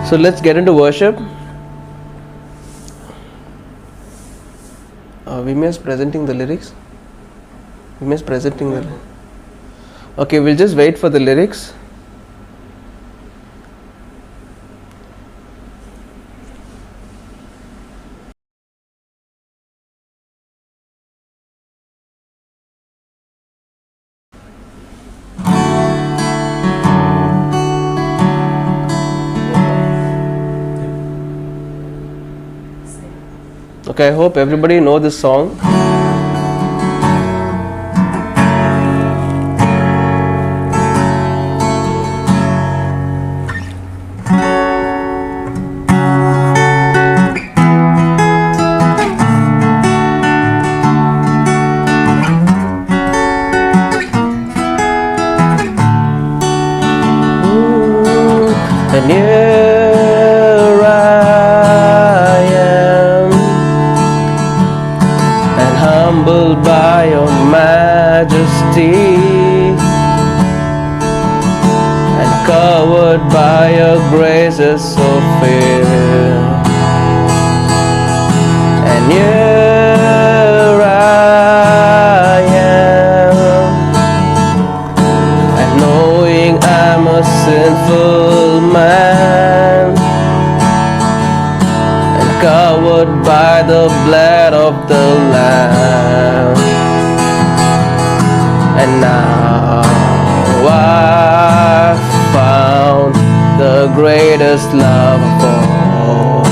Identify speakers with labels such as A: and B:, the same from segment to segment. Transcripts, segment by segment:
A: So let's get into worship. We missed presenting the lyrics. Okay, we'll just wait for the lyrics. Okay, I hope everybody know this song. And here I am, and humbled by your majesty, and covered by your graces so fair. And here I am, and knowing I'm a sinful man, and covered by the blood of the Lamb. And now I've found the greatest love of all.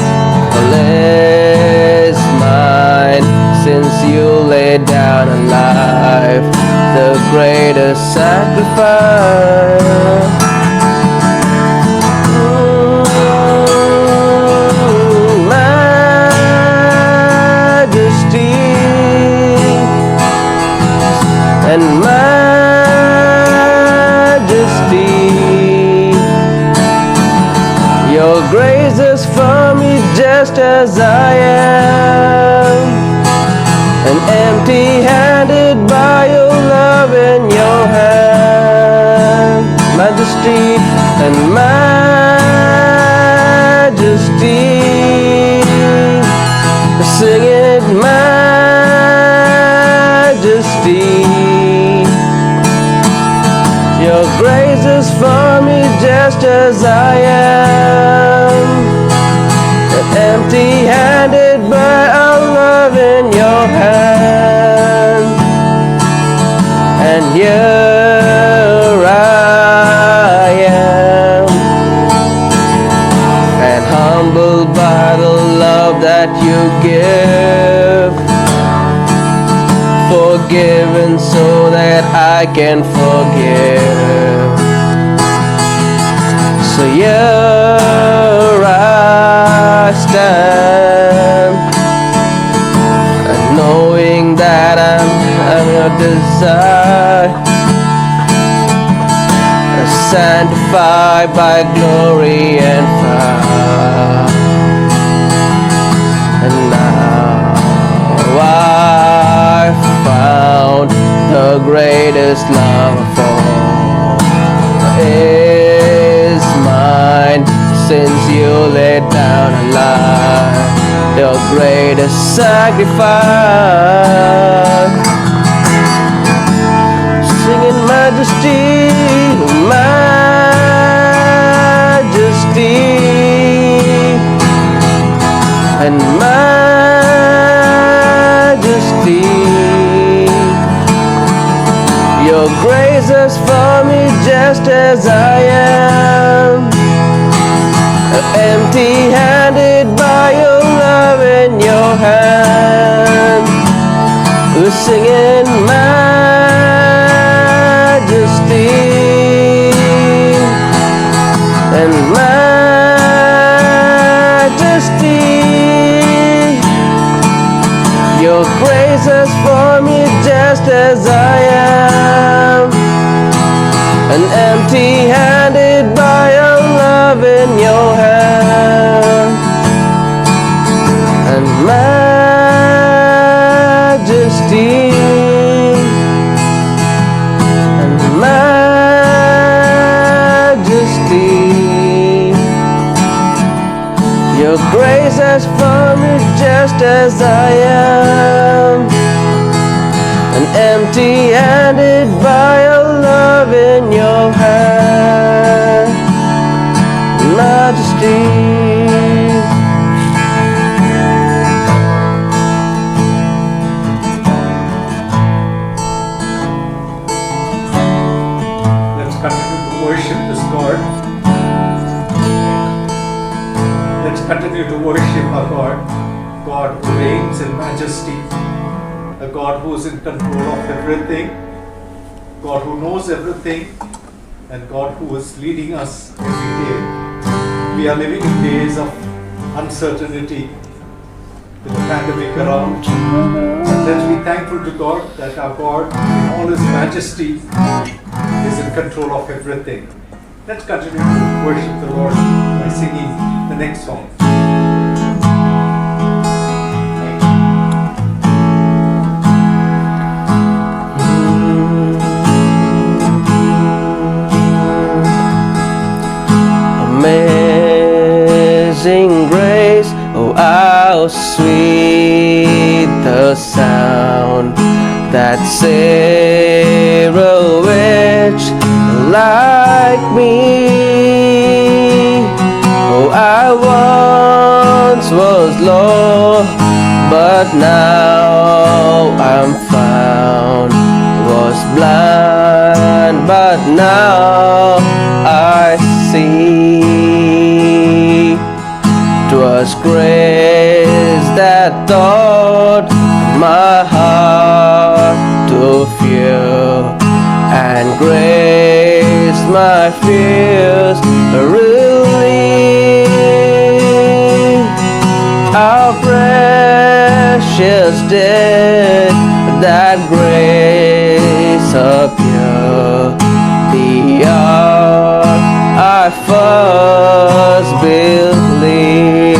A: All is mine since you laid down a life, the greatest sacrifice. Majesty and majesty, your grace is for me just as I am, and empty-handed by your love in your hand. Majesty and majesty, sing it, majesty. Your grace is for me just as I am, and empty-handed by our love in your hand. And here I am, and humbled by the love that you give, forgiven so that I can forgive. So here I stand, and knowing that I'm your desire, sanctified by glory and fire. And now I found the greatest love of all is mine since you laid down a life, your greatest sacrifice. Singing majesty, majesty, and majesty, your grace is for me just as I am, empty-handed by your love in your hand. We're singing majesty and majesty, your grace is for me just as I am, and empty-handed by your love in your hand. And majesty and majesty, Your grace has found me just as I am, and empty-handed by your love in your hand, majesty.
B: Continue to worship our God, God who reigns in majesty, a God who is in control of everything, God who knows everything, and God who is leading us every day. We are living in days of uncertainty with the pandemic around, and let's be thankful to God that our God, in all His majesty, is in control of everything. Let's continue to worship the Lord by singing the next song.
A: Amazing grace, oh how sweet the sound that saved a wretch like me. Oh, I once was lost, but now I'm found. Was blind, but now I see. 'Twas grace that taught my heart to fear, and grace my fears relieve. How precious did that grace appear, the hour I first believed.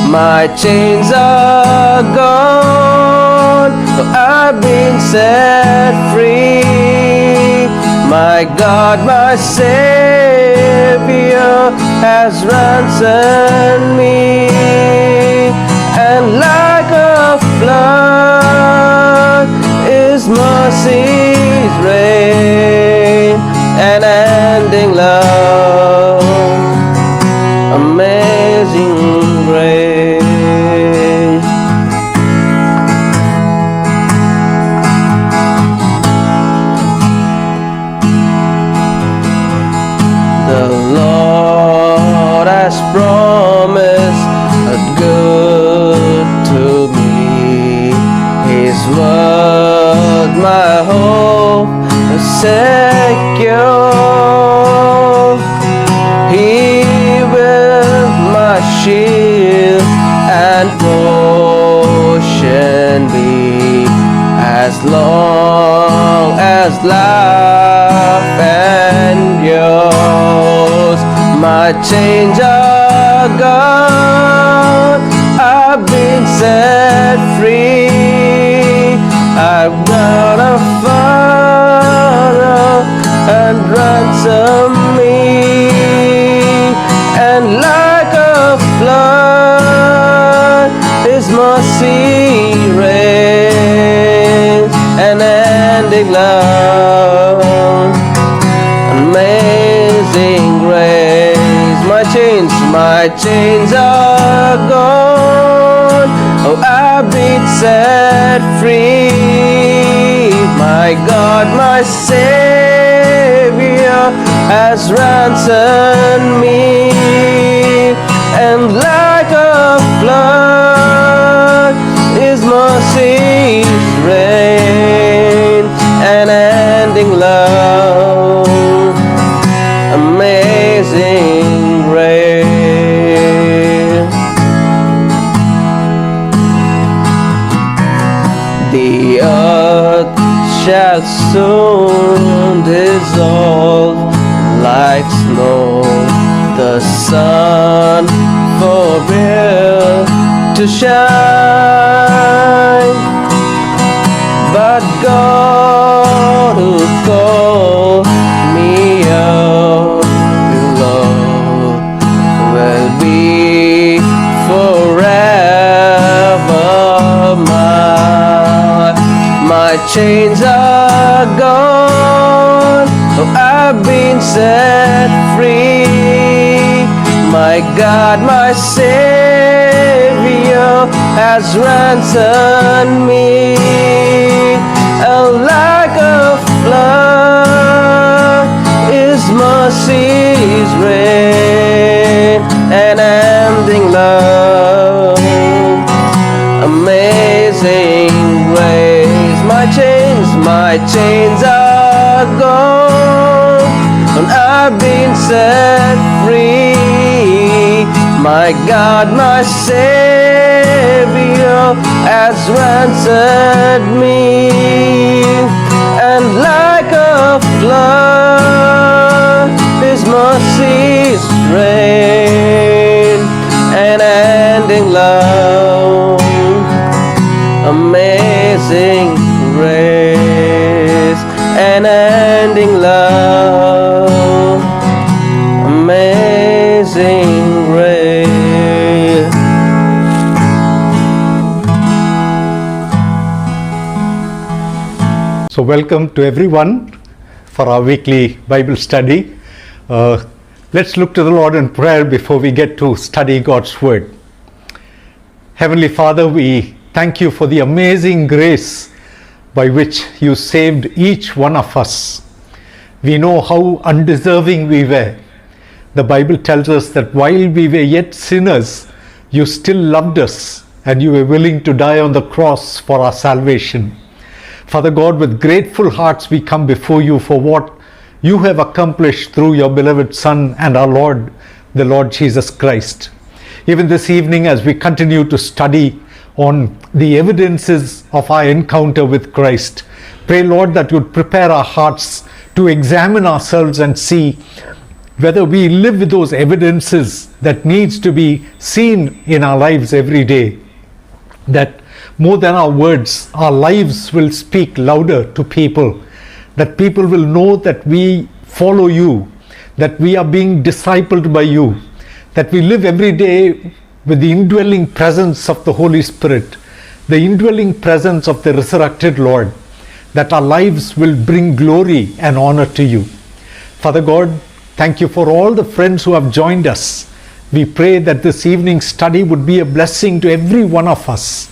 A: My chains are gone, I've been set free. My God, my Savior has ransomed me, and like a flood His mercies rain, and ending love, amazing grace. The Lord has promised a good to me. His word, my hope is secure. He will my shield and portion be, as long as life endures. My chains are gone, I've been set free. I've got a Father and ransom me, and like a flood His mercy reigns, and ending love, amazing grace. My chains are gone, oh I've been set free. My God, my Savior has ransomed me, and like a flood His mercies reign, and ending love, amazing grace. The earth shall soon dissolve like snow, the sun forbear to shine, but God who called me out to love will be chains are gone. Oh, I've been set free. My God, my Savior has ransomed me. And like a flood, His mercies rain, and ending love. Amazing grace. My chains are gone, and I've been set free. My God, my Savior has ransomed me. And like a flood, His mercies rain, and ending love. Amazing grace, and ending love. Amazing grace.
C: So welcome to everyone for our weekly Bible study. Let's look to the Lord in prayer before we get to study God's Word. Heavenly Father, we thank you for the amazing grace by which you saved each one of us. We know how undeserving we were. The Bible tells us that while we were yet sinners, you still loved us and you were willing to die on the cross for our salvation. Father God, with grateful hearts we come before you for what you have accomplished through your beloved Son and our Lord, the Lord Jesus Christ. Even this evening, as we continue to study on the evidences of our encounter with Christ, pray, Lord, that you would prepare our hearts to examine ourselves and see whether we live with those evidences that needs to be seen in our lives every day. That more than our words, our lives will speak louder to people, that people will know that we follow you, that we are being discipled by you, that we live every day with the indwelling presence of the Holy Spirit, the indwelling presence of the resurrected Lord, that our lives will bring glory and honor to you. Father God, thank you for all the friends who have joined us. We pray that this evening's study would be a blessing to every one of us.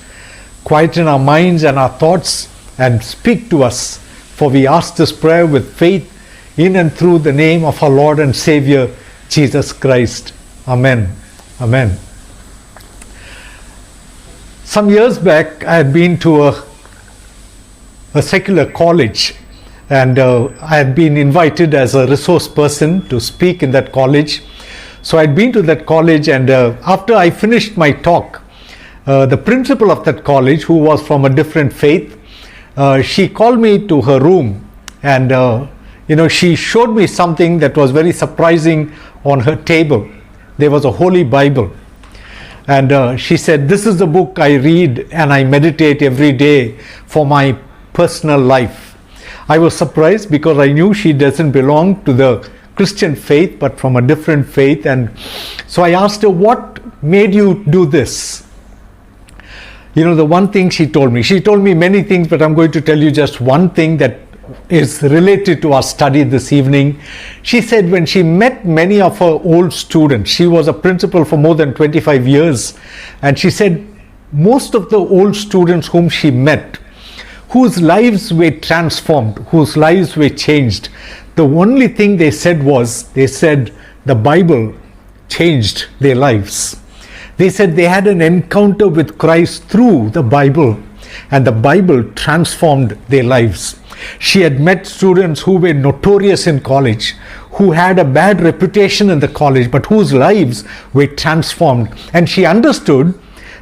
C: Quieten our minds and our thoughts and speak to us, for we ask this prayer with faith in and through the name of our Lord and Savior, Jesus Christ. Amen. Amen. Some years back, I had been to a secular college, and I had been invited as a resource person to speak in that college. So I'd been to that college, and after I finished my talk, the principal of that college, who was from a different faith, she called me to her room, and she showed me something that was very surprising on her table. There was a Holy Bible, and she said, "This is the book I read and I meditate every day for my personal life." I was surprised because I knew she doesn't belong to the Christian faith but from a different faith, and so I asked her, "What made you do this?" The one thing she told me many things, but I'm going to tell you just one thing that is related to our study this evening. She said when she met many of her old students, she was a principal for more than 25 years, and she said most of the old students whom she met, whose lives were transformed, whose lives were changed, the only thing they said the Bible changed their lives. They said they had an encounter with Christ through the Bible, and the Bible transformed their lives. She had met students who were notorious in college, who had a bad reputation in the college, but whose lives were transformed. And she understood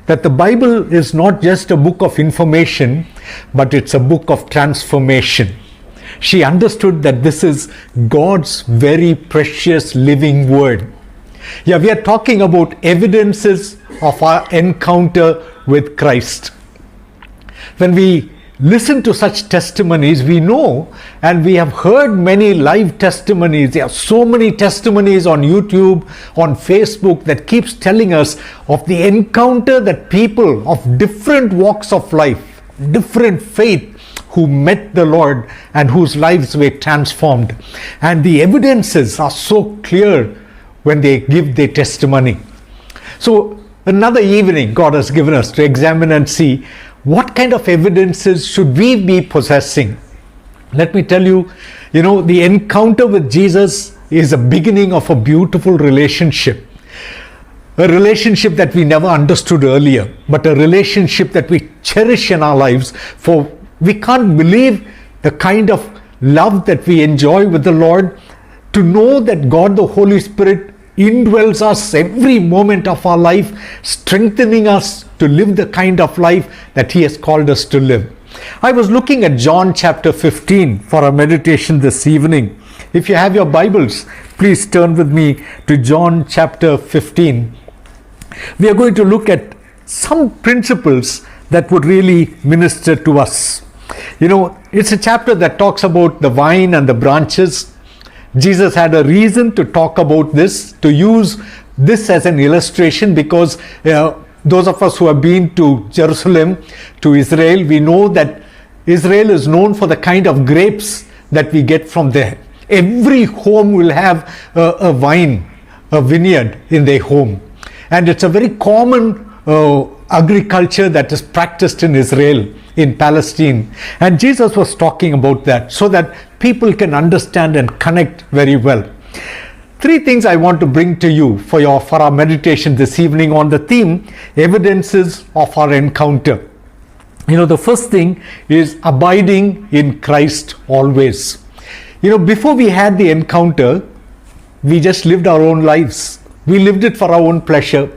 C: that the Bible is not just a book of information, but it's a book of transformation. She understood that this is God's very precious living word. Yeah, we are talking about evidences of our encounter with Christ. When we listen to such testimonies, we know, and we have heard many live testimonies. There are so many testimonies on YouTube, on Facebook, that keeps telling us of the encounter that people of different walks of life, different faith, who met the Lord and whose lives were transformed. And the evidences are so clear when they give their testimony. So another evening God has given us to examine and see what kind of evidences should we be possessing. Let me tell you, the encounter with Jesus is a beginning of a beautiful relationship. A relationship that we never understood earlier, but a relationship that we cherish in our lives. For we can't believe the kind of love that we enjoy with the Lord, to know that God the Holy Spirit indwells us every moment of our life, strengthening us to live the kind of life that He has called us to live. I was looking at John chapter 15 for our meditation this evening. If you have your Bibles, please turn with me to John chapter 15. We are going to look at some principles that would really minister to us. It's a chapter that talks about the vine and the branches. Jesus had a reason to talk about this, to use this as an illustration, because those of us who have been to Jerusalem, to Israel, we know that Israel is known for the kind of grapes that we get from there. Every home will have a vine, a vineyard in their home. And it's a very common agriculture that is practiced in Israel, in Palestine. And Jesus was talking about that so that people can understand and connect very well. 3 things I want to bring to you for our meditation this evening on the theme, evidences of our encounter. The first thing is abiding in Christ always. Before we had the encounter, we just lived our own lives. We lived it for our own pleasure.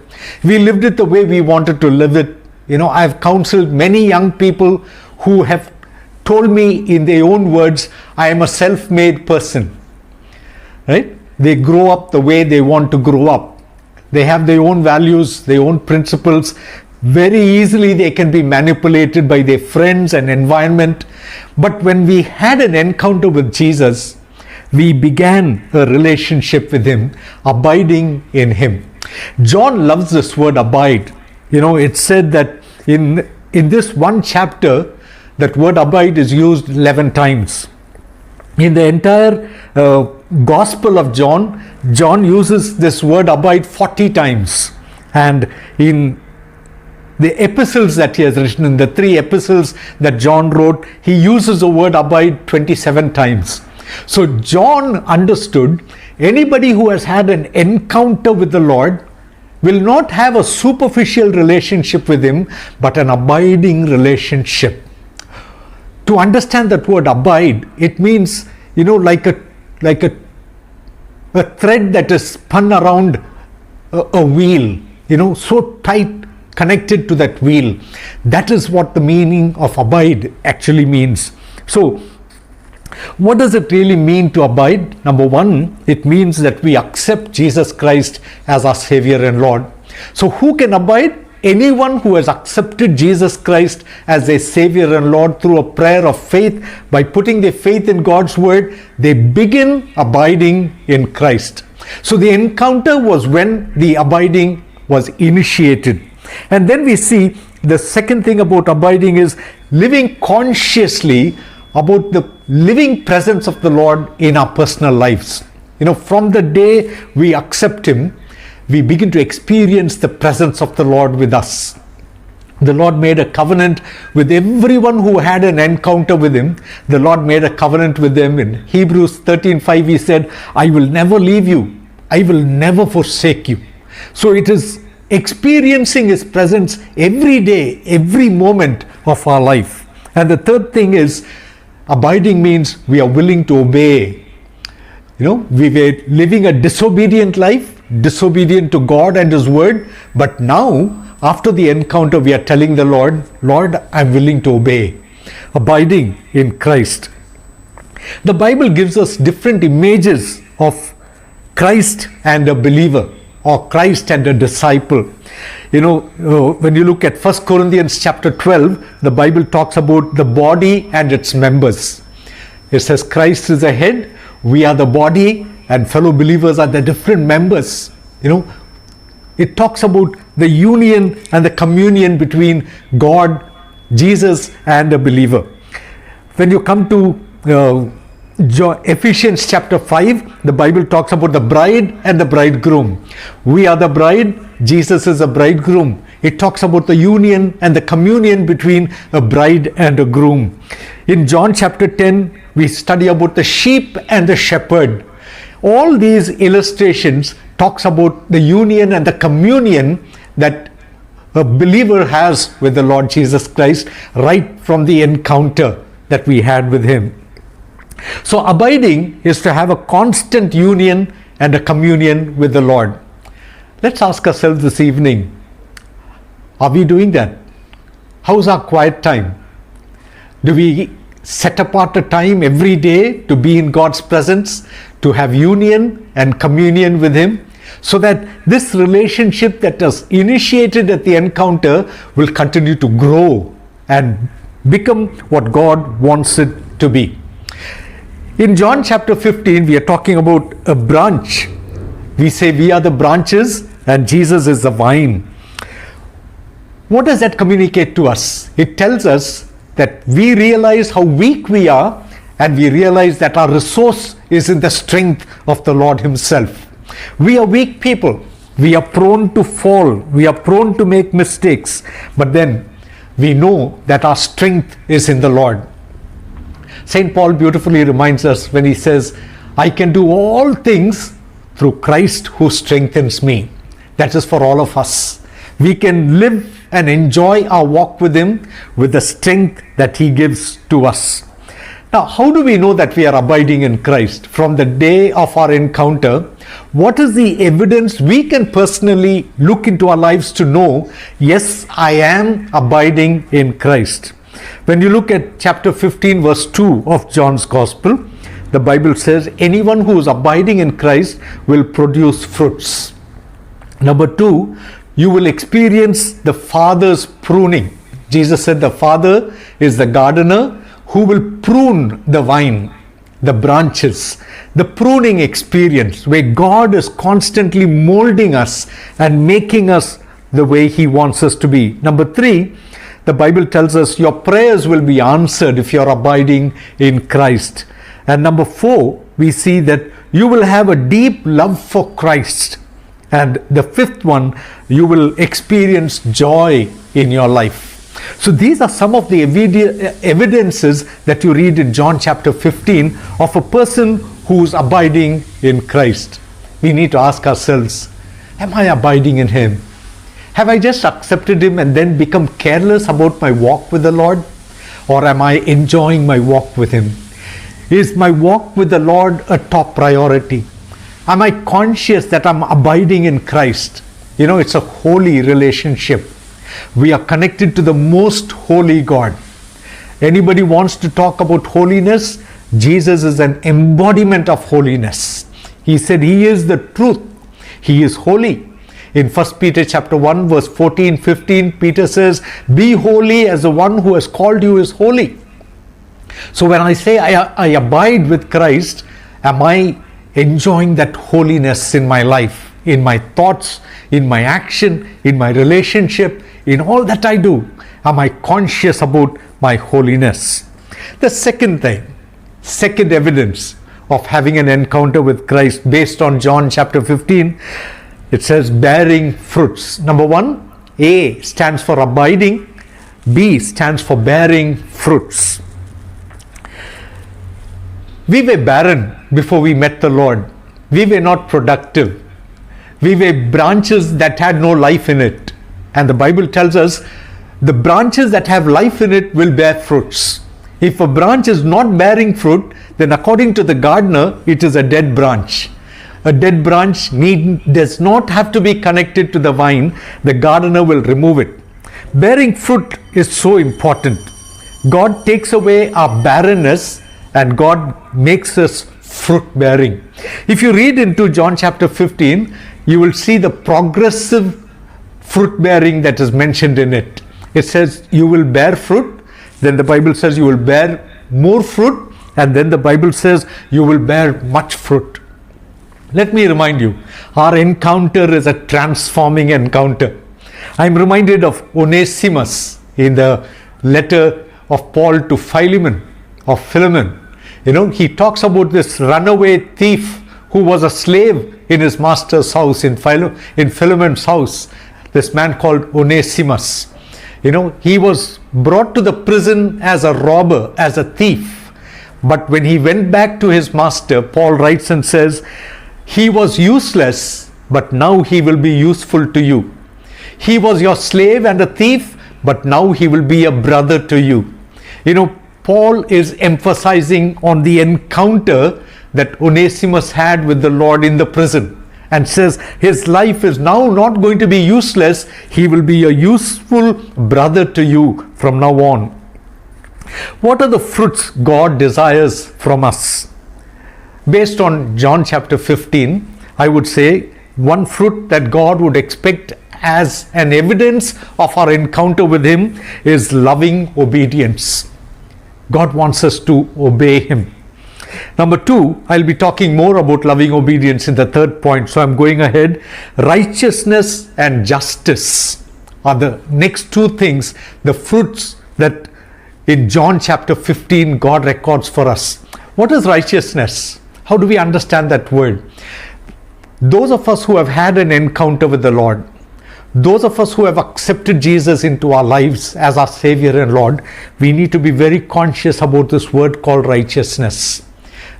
C: We lived it the way we wanted to live it. I've counseled many young people who have told me in their own words, I am a self-made person. Right? They grow up the way they want to grow up. They have their own values, their own principles. Very easily they can be manipulated by their friends and environment. But when we had an encounter with Jesus, we began a relationship with Him, abiding in Him. John loves this word abide. It's said that in this one chapter, that word abide is used 11 times. In the entire Gospel of John, John uses this word abide 40 times. And in the epistles that he has written, in the 3 epistles that John wrote, he uses the word abide 27 times. So John understood anybody who has had an encounter with the Lord will not have a superficial relationship with Him, but an abiding relationship. To understand that word abide, it means, like a thread that is spun around a wheel, so tight connected to that wheel. That is what the meaning of abide actually means. So, what does it really mean to abide? Number 1, it means that we accept Jesus Christ as our Savior and Lord. So who can abide? Anyone who has accepted Jesus Christ as their Savior and Lord through a prayer of faith, by putting their faith in God's Word, they begin abiding in Christ. So the encounter was when the abiding was initiated. And then we see the second thing about abiding is living consciously about the living presence of the Lord in our personal lives. From the day we accept Him, we begin to experience the presence of the Lord with us. The Lord made a covenant with everyone who had an encounter with Him. The Lord made a covenant with them. In Hebrews 13:5, He said, I will never leave you. I will never forsake you. So it is experiencing His presence every day, every moment of our life. And the third thing is, abiding means we are willing to obey. We were living a disobedient life, disobedient to God and His Word, but now, after the encounter, we are telling the Lord, Lord, I'm willing to obey. Abiding in Christ. The Bible gives us different images of Christ and a believer, or Christ and a disciple. When you look at 1 Corinthians chapter 12, the Bible talks about the body and its members. It says Christ is the head, we are the body, and fellow believers are the different members. It talks about the union and the communion between God, Jesus, and a believer. When you come to Ephesians chapter 5, the Bible talks about the bride and the bridegroom. We are the bride, Jesus is the bridegroom. It talks about the union and the communion between a bride and a groom. In John chapter 10, we study about the sheep and the shepherd. All these illustrations talks about the union and the communion that a believer has with the Lord Jesus Christ right from the encounter that we had with him. So abiding is to have a constant union and a communion with the Lord. Let's ask ourselves this evening, are we doing that? How's our quiet time? Do we set apart a time every day to be in God's presence, to have union and communion with him, so that this relationship that was initiated at the encounter will continue to grow and become what God wants it to be? In John chapter 15, we are talking about a branch. We say we are the branches and Jesus is the vine. What does that communicate to us? It tells us that we realize how weak we are, and we realize that our resource is in the strength of the Lord himself. We are weak people. We are prone to fall. We are prone to make mistakes. But then we know that our strength is in the Lord. St. Paul beautifully reminds us when he says, I can do all things through Christ who strengthens me. That is for all of us. We can live and enjoy our walk with him with the strength that he gives to us. Now, how do we know that we are abiding in Christ? From the day of our encounter, what is the evidence we can personally look into our lives to know, yes, I am abiding in Christ? When you look at chapter 15, verse 2 of John's Gospel, the Bible says, anyone who is abiding in Christ will produce fruits. Number 2, you will experience the Father's pruning. Jesus said the Father is the gardener who will prune the vine, the branches. The pruning experience where God is constantly molding us and making us the way he wants us to be. Number 3, the Bible tells us your prayers will be answered if you're abiding in Christ. And number 4, we see that you will have a deep love for Christ. And the 5th one, you will experience joy in your life. So these are some of the evidences that you read in John chapter 15 of a person who's abiding in Christ. We need to ask ourselves, am I abiding in him? Have I just accepted him and then become careless about my walk with the Lord? Or am I enjoying my walk with him? Is my walk with the Lord a top priority? Am I conscious that I'm abiding in Christ? You know, it's a holy relationship. We are connected to the most holy God. Anybody wants to talk about holiness? Jesus is an embodiment of holiness. He said he is the truth. He is holy. In 1 Peter chapter 1 verse 14-15, Peter says, be holy as the one who has called you is holy. So when I say I abide with Christ, am I enjoying that holiness in my life, in my thoughts, in my action, in my relationship, in all that I do? Am I conscious about my holiness? The second evidence of having an encounter with Christ based on John chapter 15, it says bearing fruits. Number 1, A stands for abiding, B stands for bearing fruits. We were barren before we met the Lord. We were not productive. We were branches that had no life in it. And the Bible tells us the branches that have life in it will bear fruits. If a branch is not bearing fruit, then according to the gardener, it is a dead branch. A dead branch does not have to be connected to the vine. The gardener will remove it. Bearing fruit is so important. God takes away our barrenness and God makes us fruit bearing. If you read into John chapter 15, you will see the progressive fruit bearing that is mentioned in it. It says you will bear fruit, then the Bible says you will bear more fruit, and then the Bible says you will bear much fruit. Let me remind you, our encounter is a transforming encounter. I am reminded of Onesimus in the letter of Paul to Philemon. of Philemon. He talks about this runaway thief who was a slave in his master's house, in Philemon's house, this man called Onesimus. He was brought to the prison as a robber, as a thief. But when he went back to his master, Paul writes and says, he was useless, but now he will be useful to you. He was your slave and a thief, but now he will be a brother to you. Paul is emphasizing on the encounter that Onesimus had with the Lord in the prison, and says his life is now not going to be useless. He will be a useful brother to you from now on. What are the fruits God desires from us? Based on John chapter 15, I would say one fruit that God would expect as an evidence of our encounter with Him is loving obedience. God wants us to obey Him. Number 2, I'll be talking more about loving obedience in the third point, so I'm going ahead. Righteousness and justice are the next 2 things, the fruits that in John chapter 15 God records for us. What is righteousness? How do we understand that word? Those of us who have had an encounter with the Lord, those of us who have accepted Jesus into our lives as our Savior and Lord, we need to be very conscious about this word called righteousness.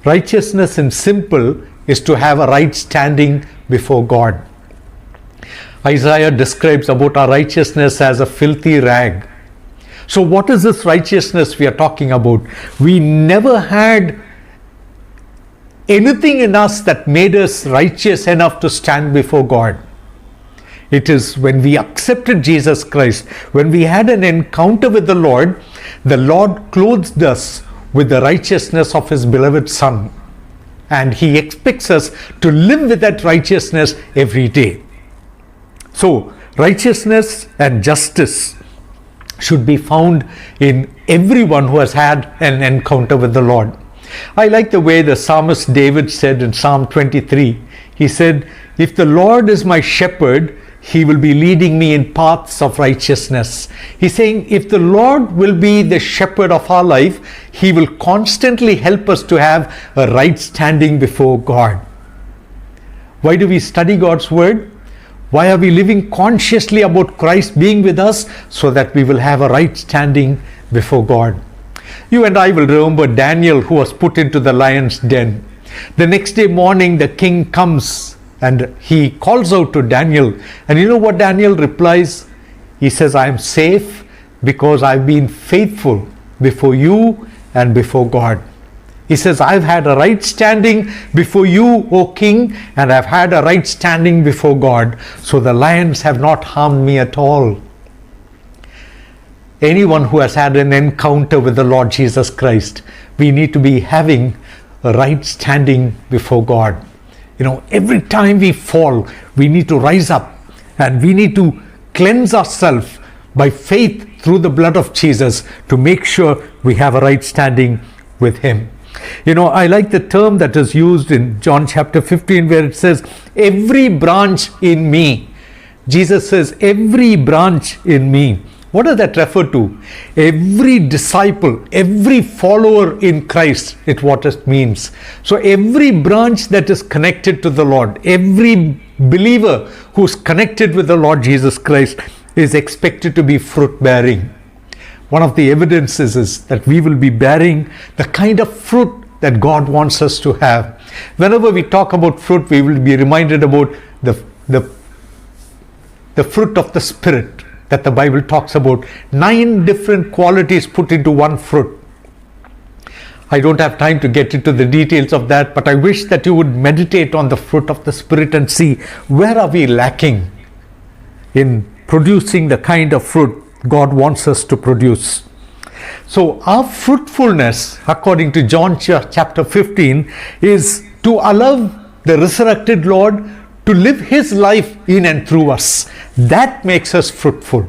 C: Righteousness in simple is to have a right standing before God. Isaiah describes about our righteousness as a filthy rag. So what is this righteousness we are talking about? We never had anything in us that made us righteous enough to stand before God. It is when we accepted Jesus Christ, when we had an encounter with the Lord clothed us with the righteousness of His beloved Son. And He expects us to live with that righteousness every day. So, righteousness and justice should be found in everyone who has had an encounter with the Lord. I like the way the psalmist David said in Psalm 23. He said, if the Lord is my shepherd, He will be leading me in paths of righteousness. He's saying if the Lord will be the shepherd of our life, He will constantly help us to have a right standing before God. Why do we study God's word? Why are we living consciously about Christ being with us? So that we will have a right standing before God. You and I will remember Daniel, who was put into the lion's den. The next day morning, the king comes and he calls out to Daniel. And you know what Daniel replies? He says, I am safe because I've been faithful before you and before God. He says, I've had a right standing before you, O king, and I've had a right standing before God. So the lions have not harmed me at all. Anyone who has had an encounter with the Lord Jesus Christ, we need to be having a right standing before God. Every time we fall, we need to rise up and we need to cleanse ourselves by faith through the blood of Jesus to make sure we have a right standing with Him. I like the term that is used in John chapter 15 where it says, every branch in me. Jesus says, every branch in me. What does that refer to? Every disciple, every follower in Christ is what it means. So every branch that is connected to the Lord, every believer who's connected with the Lord Jesus Christ is expected to be fruit bearing. One of the evidences is that we will be bearing the kind of fruit that God wants us to have. Whenever we talk about fruit, we will be reminded about the fruit of the Spirit that the Bible talks about. 9 different qualities put into one fruit. I don't have time to get into the details of that, but I wish that you would meditate on the fruit of the Spirit and see where are we lacking in producing the kind of fruit God wants us to produce. So our fruitfulness, according to John chapter 15, is to allow the resurrected Lord to live His life in and through us. That makes us fruitful.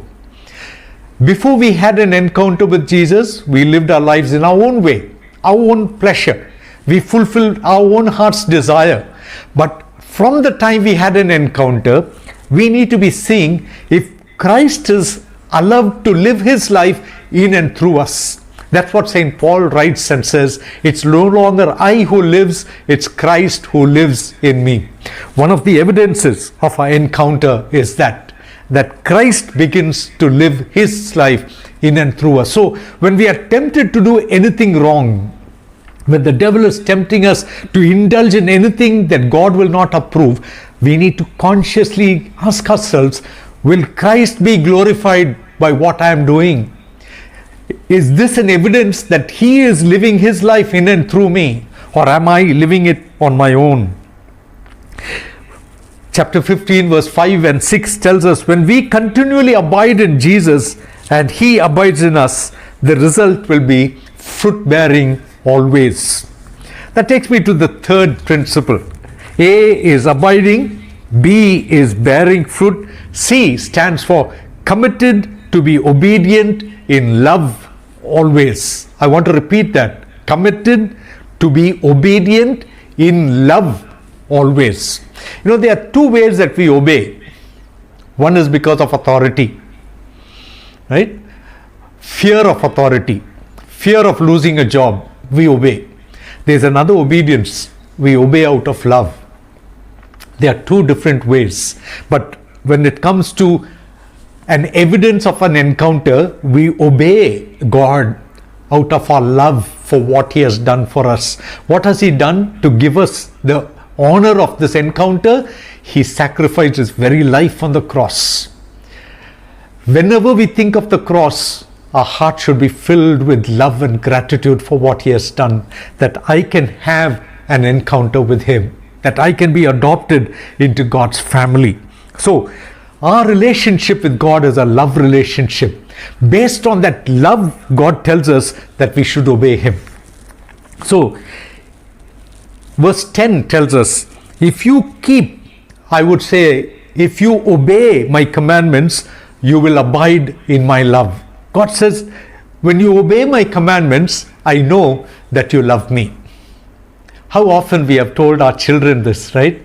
C: Before we had an encounter with Jesus, we lived our lives in our own way, our own pleasure. We fulfilled our own heart's desire. But from the time we had an encounter, we need to be seeing if Christ is allowed to live His life in and through us. That's what St. Paul writes and says, it's no longer I who lives, it's Christ who lives in me. One of the evidences of our encounter is that Christ begins to live his life in and through us. So when we are tempted to do anything wrong, when the devil is tempting us to indulge in anything that God will not approve, we need to consciously ask ourselves, will Christ be glorified by what I am doing? Is this an evidence that he is living his life in and through me, or am I living it on my own? Chapter 15 verse 5 and 6 tells us, when we continually abide in Jesus and he abides in us, the result will be fruit bearing always. That takes me to the third principle. A is abiding, B is bearing fruit, C stands for committed to be obedient in love always. I want to repeat that. Committed to be obedient in love always. You know, there are two ways that we obey. One is because of authority, right? Fear of authority, fear of losing a job, we obey. There's another obedience, we obey out of love. There are two different ways. But when it comes to an evidence of an encounter, we obey God out of our love for what he has done for us. What has he done to give us the honor of this encounter? He sacrificed his very life on the cross. Whenever we think of the cross, our heart should be filled with love and gratitude for what he has done, that I can have an encounter with him, that I can be adopted into God's family. So our relationship with God is a love relationship. Based on that love, God tells us that we should obey him. So verse 10 tells us, if you keep, I would say, if you obey my commandments, you will abide in my love. God says, when you obey my commandments, I know that you love me. How often we have told our children this, right?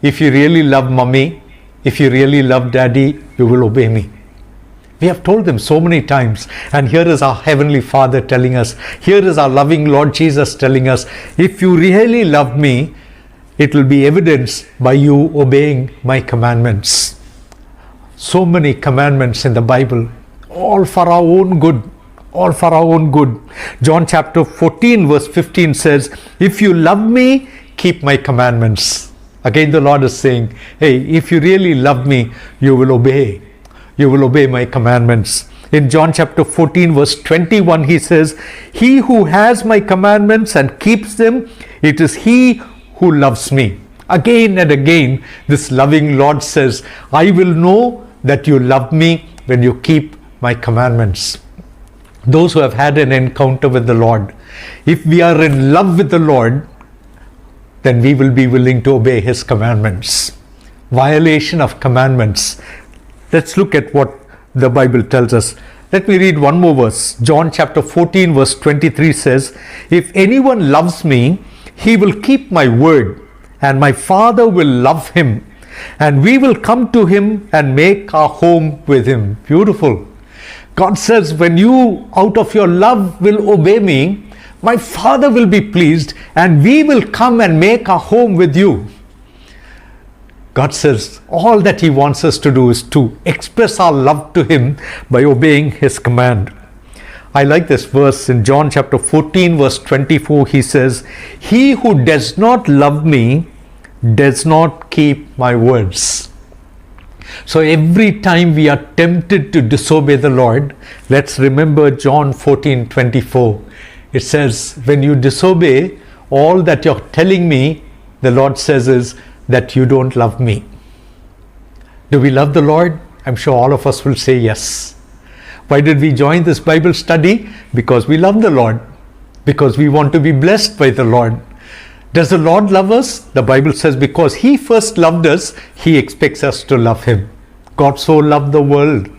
C: If you really love mommy, if you really love daddy, you will obey me. We have told them so many times. And here is our Heavenly Father telling us, here is our loving Lord Jesus telling us, if you really love me, it will be evidenced by you obeying my commandments. So many commandments in the Bible, all for our own good. All for our own good. John chapter 14 verse 15 says, if you love me, keep my commandments. Again the Lord is saying, hey, if you really love me, you will obey. You will obey my commandments. In John chapter 14 verse 21 he says, he who has my commandments and keeps them, it is he who loves me. Again and again this loving Lord says, I will know that you love me when you keep my commandments. Those who have had an encounter with the Lord, if we are in love with the Lord, then we will be willing to obey his commandments. Violation of commandments. Let's look at what the Bible tells us. Let me read one more verse. John chapter 14 verse 23 says, if anyone loves me, he will keep my word, and my Father will love him, and we will come to him and make our home with him. Beautiful. God says, when you out of your love will obey me, my Father will be pleased and we will come and make our home with you. God says all that he wants us to do is to express our love to him by obeying his command. I like this verse in John chapter 14 verse 24. He says, he who does not love me does not keep my words. So every time we are tempted to disobey the Lord, let's remember John 14:24. It says, when you disobey, all that you're telling me, the Lord says, is that you don't love me. Do we love the Lord? I'm sure all of us will say yes. Why did we join this Bible study? Because we love the Lord. Because we want to be blessed by the Lord. Does the Lord love us? The Bible says because he first loved us, he expects us to love him. God so loved the world.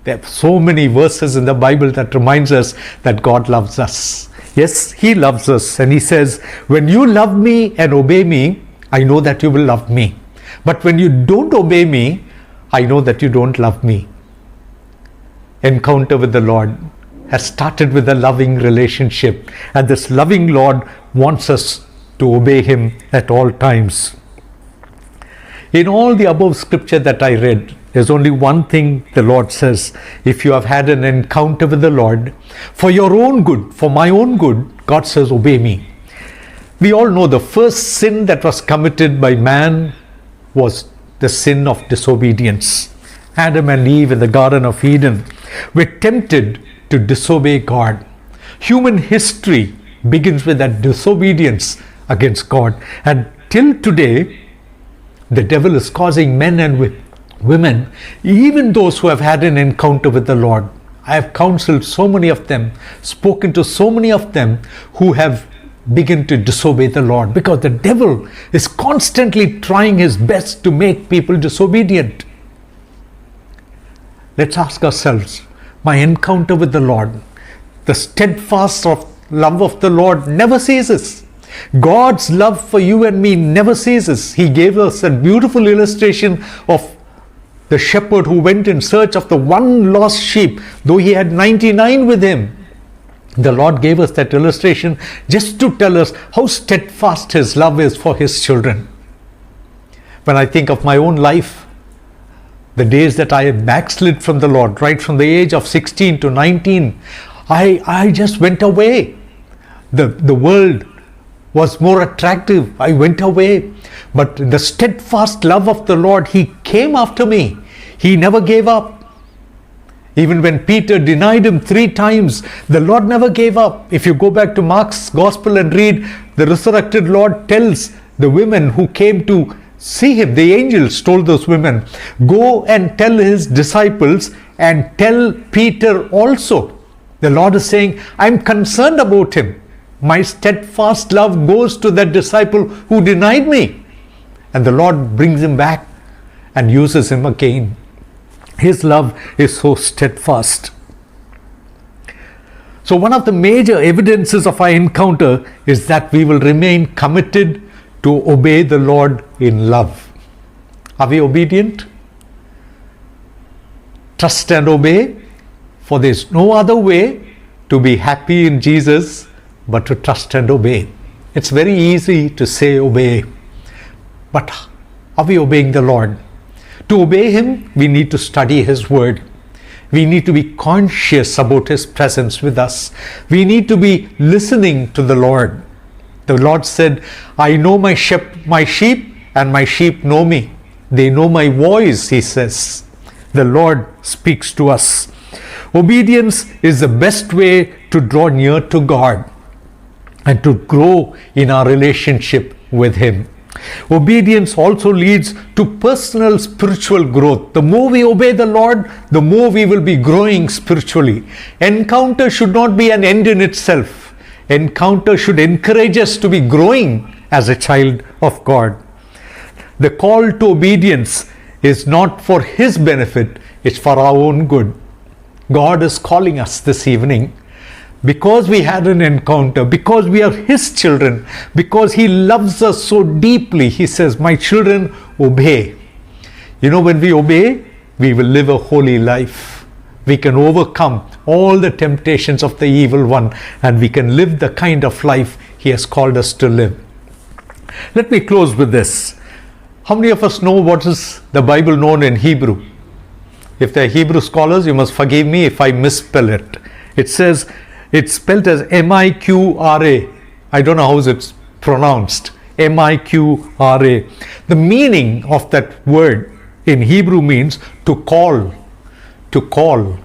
C: There are so many verses in the Bible that reminds us that God loves us. Yes, he loves us. And he says, when you love me and obey me, I know that you will love me. But when you don't obey me, I know that you don't love me. Encounter with the Lord. has started with a loving relationship, and this loving Lord wants us to obey Him at all times. In all the above scripture that I read, there's only one thing the Lord says: if you have had an encounter with the Lord, for your own good, for my own good, God says, obey me. We all know the first sin that was committed by man was the sin of disobedience. Adam and Eve in the Garden of Eden were tempted to disobey God. Human history begins with that disobedience against God, and till today the devil is causing men and women, even those who have had an encounter with the Lord. I have counseled so many of them, spoken to so many of them who have begun to disobey the Lord, because the devil is constantly trying his best to make people disobedient. Let's ask ourselves, my encounter with the Lord, the steadfast love of the Lord never ceases. God's love for you and me never ceases. He gave us a beautiful illustration of the shepherd who went in search of the one lost sheep, though he had 99 with him. The Lord gave us that illustration just to tell us how steadfast His love is for His children. When I think of my own life, the days that I had backslid from the Lord, right from the age of 16 to 19, I just went away. The world was more attractive. I went away. But the steadfast love of the Lord, He came after me. He never gave up. Even when Peter denied Him 3 times, the Lord never gave up. If you go back to Mark's Gospel and read, the resurrected Lord tells the women who came to see Him, the angels told those women, go and tell His disciples and tell Peter also. The Lord is saying, I'm concerned about him. My steadfast love goes to that disciple who denied me. And the Lord brings him back and uses him again. His love is so steadfast. So one of the major evidences of our encounter is that we will remain committed to obey the Lord in love. Are we obedient? Trust and obey, for there is no other way to be happy in Jesus but to trust and obey. It's very easy to say obey, but are we obeying the Lord? To obey Him, we need to study His Word. We need to be conscious about His presence with us. We need to be listening to the Lord. The Lord said, I know my sheep, and my sheep know me. They know my voice, He says. The Lord speaks to us. Obedience is the best way to draw near to God and to grow in our relationship with Him. Obedience also leads to personal spiritual growth. The more we obey the Lord, the more we will be growing spiritually. Encounter should not be an end in itself. Encounter should encourage us to be growing as a child of God. The call to obedience is not for His benefit, it's for our own good. God is calling us this evening because we had an encounter, because we are His children, because He loves us so deeply. He says, my children, obey. You know, when we obey, we will live a holy life. We can overcome all the temptations of the evil one, and we can live the kind of life He has called us to live. Let me close with this. How many of us know what is the Bible known in Hebrew? If they're Hebrew scholars, you must forgive me if I misspell it. It says, it's spelled as M-I-Q-R-A. I don't know how it's pronounced. M-I-Q-R-A. The meaning of that word in Hebrew means to call. To call.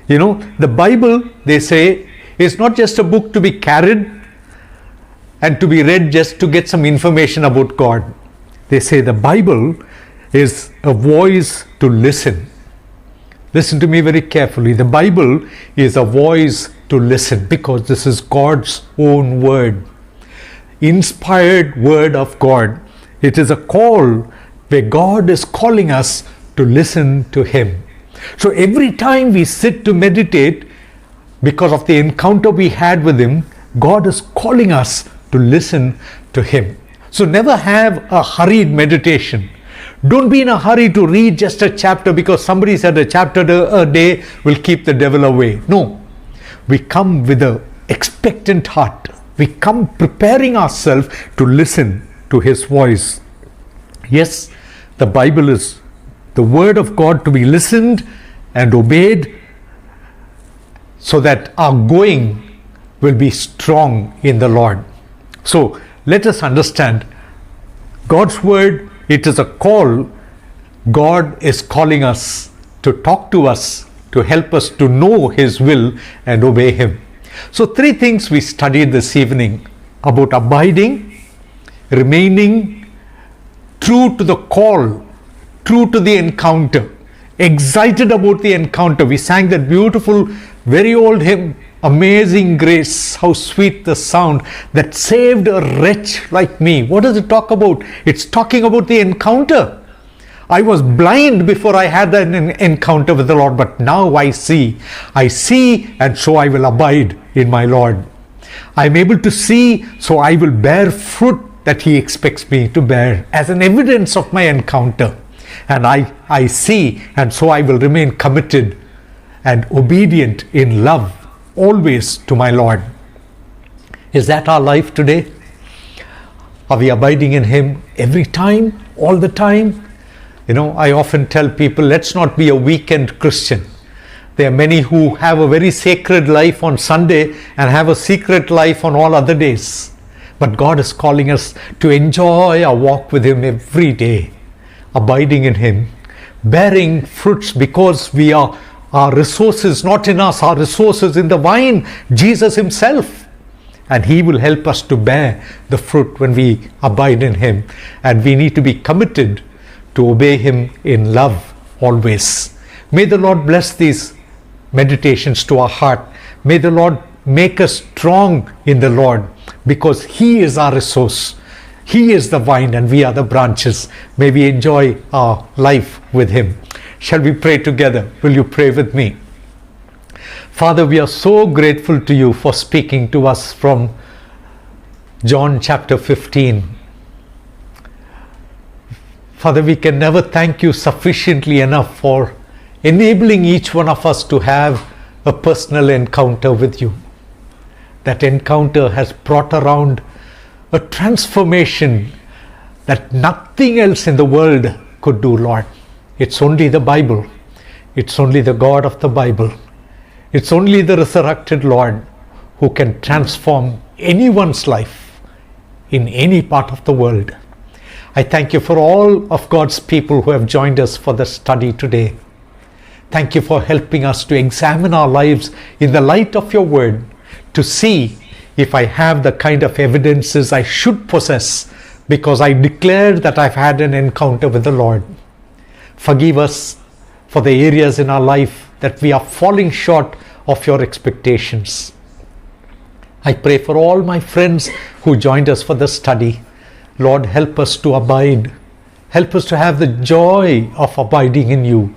C: You know, the Bible, they say, is not just a book to be carried and to be read just to get some information about God. They say the Bible is a voice to listen. Listen to me very carefully. The Bible is a voice to listen, because this is God's own word. Inspired word of God. It is a call where God is calling us to listen to Him. So every time we sit to meditate, because of the encounter we had with Him, God is calling us to listen to Him. So never have a hurried meditation. Don't be in a hurry to read just a chapter because somebody said a chapter a day will keep the devil away. No. We come with an expectant heart. We come preparing ourselves to listen to His voice. Yes, the Bible is the Word of God to be listened and obeyed, so that our going will be strong in the Lord. So let us understand God's Word. It is a call. God is calling us to talk to us, to help us to know His will and obey Him. So 3 things we studied this evening about abiding, remaining, true to the call, true to the encounter, excited about the encounter. We sang that beautiful, very old hymn, Amazing Grace, how sweet the sound that saved a wretch like me. What does it talk about? It's talking about the encounter. I was blind before I had an encounter with the Lord, but now I see, and so I will abide in my Lord. I'm able to see, so I will bear fruit that He expects me to bear as an evidence of my encounter. And I see, and so I will remain committed and obedient in love always to my Lord. Is that our life today? Are we abiding in Him every time, all the time? I often tell people, let's not be a weekend Christian. There are many who have a very sacred life on Sunday and have a secret life on all other days. But God is calling us to enjoy our walk with Him every day, abiding in Him, bearing fruits, because our resources not in us, our resources in the vine, Jesus Himself. And He will help us to bear the fruit when we abide in Him. And we need to be committed to obey Him in love always. May the Lord bless these meditations to our heart. May the Lord make us strong in the Lord, because He is our resource. He is the vine and we are the branches. May we enjoy our life with Him. Shall we pray together? Will you pray with me? Father, we are so grateful to You for speaking to us from John chapter 15. Father, we can never thank You sufficiently enough for enabling each one of us to have a personal encounter with You. That encounter has brought around a transformation that nothing else in the world could do, Lord. It's only the Bible. It's only the God of the Bible. It's only the resurrected Lord who can transform anyone's life in any part of the world. I thank You for all of God's people who have joined us for the study today. Thank You for helping us to examine our lives in the light of Your word, to see if I have the kind of evidences I should possess because I declare that I've had an encounter with the Lord. Forgive us for the areas in our life that we are falling short of Your expectations. I pray for all my friends who joined us for the study. Lord, help us to abide. Help us to have the joy of abiding in You,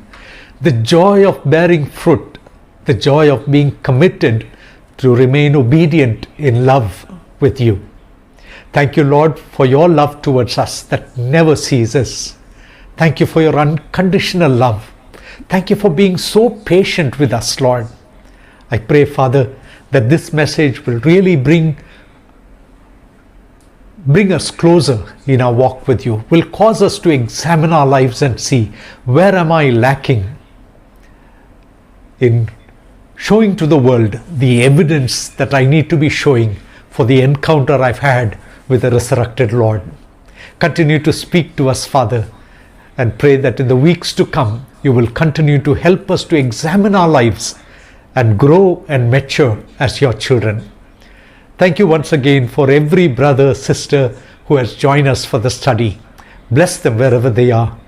C: the joy of bearing fruit, the joy of being committed to remain obedient in love with You. Thank You, Lord, for Your love towards us that never ceases. Thank You for Your unconditional love. Thank You for being so patient with us, Lord. I pray, Father, that this message will really bring us closer in our walk with You, will cause us to examine our lives and see, where am I lacking in showing to the world the evidence that I need to be showing for the encounter I've had with the resurrected Lord. Continue to speak to us, Father, and pray that in the weeks to come, You will continue to help us to examine our lives and grow and mature as Your children. Thank You once again for every brother, sister who has joined us for the study. Bless them wherever they are.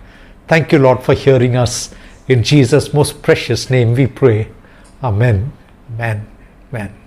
C: Thank You, Lord, for hearing us. In Jesus' most precious name we pray. Amen. Amen. Amen.